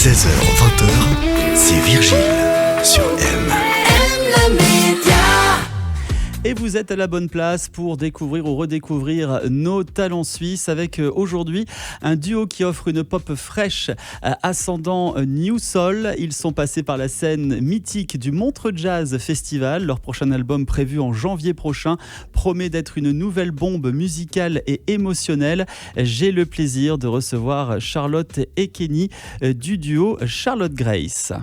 16h-20h, c'est Virgile sur M. Et vous êtes à la bonne place pour découvrir ou redécouvrir nos talents suisses avec aujourd'hui un duo qui offre une pop fraîche ascendant New Soul. Ils sont passés par la scène mythique du Montreux Jazz Festival. Leur prochain album prévu en janvier prochain promet d'être une nouvelle bombe musicale et émotionnelle. J'ai le plaisir de recevoir Charlotte et Kenny du duo Charlotte Grace.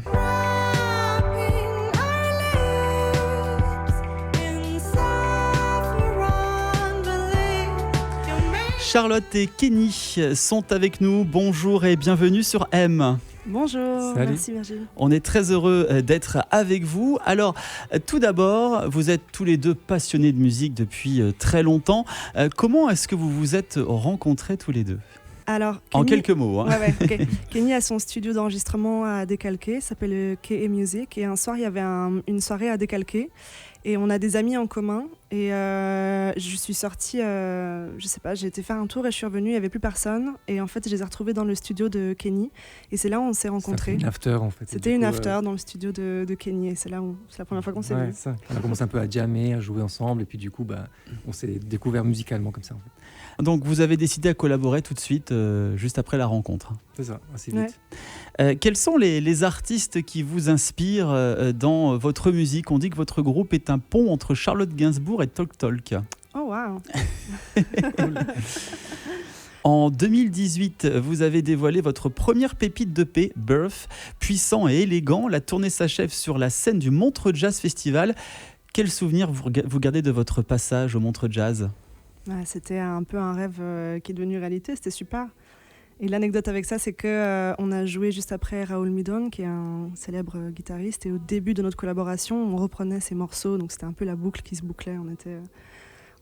Charlotte et Kenny sont avec nous. Bonjour et bienvenue sur M. Bonjour, Salut. Merci Virgile. On est très heureux d'être avec vous. Alors, tout d'abord, vous êtes tous les deux passionnés de musique depuis très longtemps. Comment est-ce que vous vous êtes rencontrés tous les deux ? Alors, En Kenny- quelques mots. Hein. ok. Kenny a son studio d'enregistrement à Décalqué, s'appelle KE Music. Et un soir, il y avait une soirée à Décalqué. Et on a des amis en commun. Et je suis sortie, je sais pas, j'ai été faire un tour et je suis revenue, il n'y avait plus personne. Et en fait, je les ai retrouvés dans le studio de Kenny. Et c'est là où on s'est rencontrés. C'était une after en fait. C'était une after dans le studio de Kenny. Et c'est là où c'est la première fois qu'on s'est vus. Ça. On a commencé un peu à jammer, à jouer ensemble. Et puis du coup, on s'est découvert musicalement comme ça. En fait. Donc, vous avez décidé à collaborer tout de suite, juste après la rencontre. C'est ça, assez Ouais. vite. Quels sont les artistes qui vous inspirent dans votre musique ? On dit que votre groupe est un pont entre Charlotte Gainsbourg et Talk Talk. Oh, waouh! En 2018, vous avez dévoilé votre première pépite d'EP, Birth. Puissant et élégant, la tournée s'achève sur la scène du Montreux Jazz Festival. Quel souvenir vous gardez de votre passage au Montreux Jazz ? Ouais, c'était un peu un rêve qui est devenu réalité, c'était super. Et l'anecdote avec ça, c'est qu'on a joué juste après Raoul Midon, qui est un célèbre guitariste, et au début de notre collaboration, on reprenait ses morceaux, donc c'était un peu la boucle qui se bouclait, on était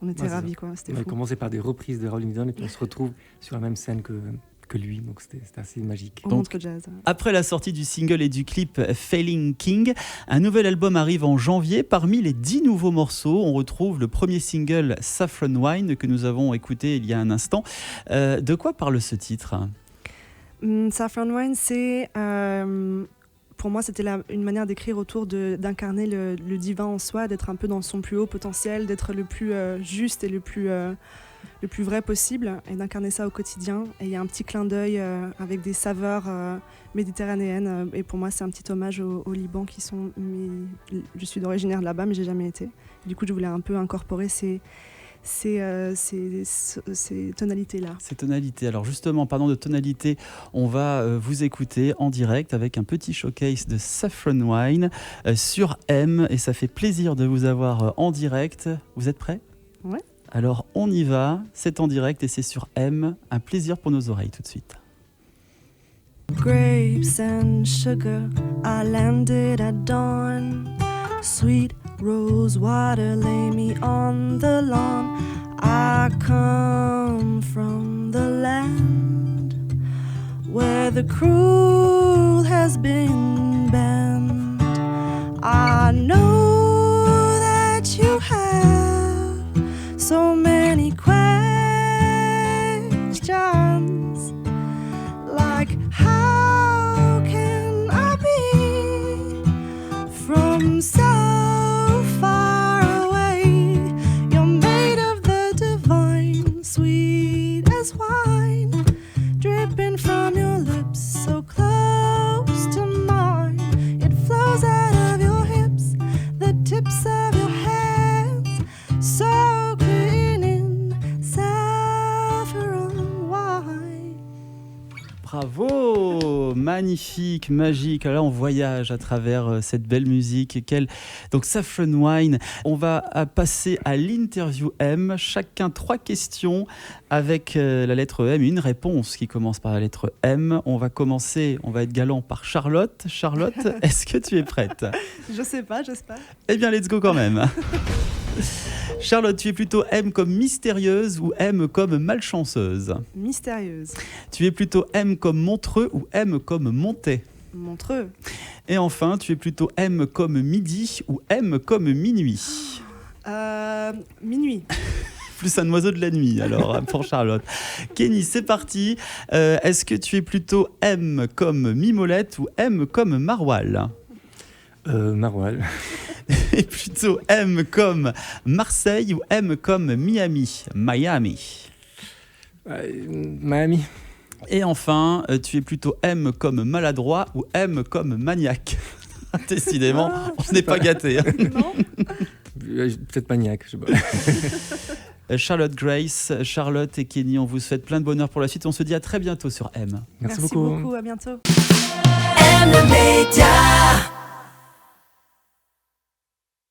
Ouais, ravis, quoi. C'était On a fou. commencé par des reprises de Rolling Stone et puis on se retrouve sur la même scène que lui. Donc c'était assez magique. Au Donc, Montreux Jazz. Après la sortie du single et du clip Failing King, un nouvel album arrive en janvier. Parmi les 10 nouveaux morceaux, on retrouve le premier single Saffron Wine que nous avons écouté il y a un instant. De quoi parle ce titre ? Saffron Wine, c'est... pour moi, c'était une manière d'écrire autour d'incarner le divin en soi, d'être un peu dans son plus haut potentiel, d'être le plus juste et le plus vrai possible, et d'incarner ça au quotidien. Et il y a un petit clin d'œil avec des saveurs méditerranéennes. Et pour moi, c'est un petit hommage au Liban, je suis d'origine de là-bas, mais j'ai jamais été. Du coup, je voulais un peu incorporer ces tonalités-là. Ces tonalités. Alors justement, parlant de tonalités, on va vous écouter en direct avec un petit showcase de Saffron Wine sur M. Et ça fait plaisir de vous avoir en direct. Vous êtes prêts ? Ouais. Alors on y va, c'est en direct et c'est sur M. Un plaisir pour nos oreilles tout de suite. Grapes and sugar, I landed at dawn. Sweet rose water lay me on the lawn. I come from the land where the cruel has been banned. I know that you have so many questions, like how can I be from so far away? You're made of the divine, sweet as wine, dripping from your lips, so close to mine. It flows out of your hips, the tips of your hands, soaking in saffron wine. Bravo, magnifique, magique. Là, on voyage à travers cette belle musique. Donc, Saffron Wine. On va passer à l'interview M. Chacun 3 questions avec la lettre M et une réponse qui commence par la lettre M. On va être galant par Charlotte. Charlotte, est-ce que tu es prête ? Je sais pas, j'espère. Eh bien, let's go quand même. Charlotte, tu es plutôt M comme mystérieuse ou M comme malchanceuse ? Mystérieuse. Tu es plutôt M comme Montreux ou M comme Montais ? Montreux. Et enfin, tu es plutôt M comme midi ou M comme minuit ? Minuit. Plus un oiseau de la nuit, alors, pour Charlotte. Kenny, c'est parti. Est-ce que tu es plutôt M comme Mimolette ou M comme Maroual? Maroual. Et plutôt M comme Marseille ou M comme Miami? Miami. Et enfin, tu es plutôt M comme maladroit ou M comme maniaque? Décidément, on n'est pas gâtés. Non. Peut-être maniaque, je sais pas. Charlotte Grace, Charlotte et Kenny, on vous souhaite plein de bonheur pour la suite. On se dit à très bientôt sur M. Merci Merci beaucoup, à bientôt. M Media.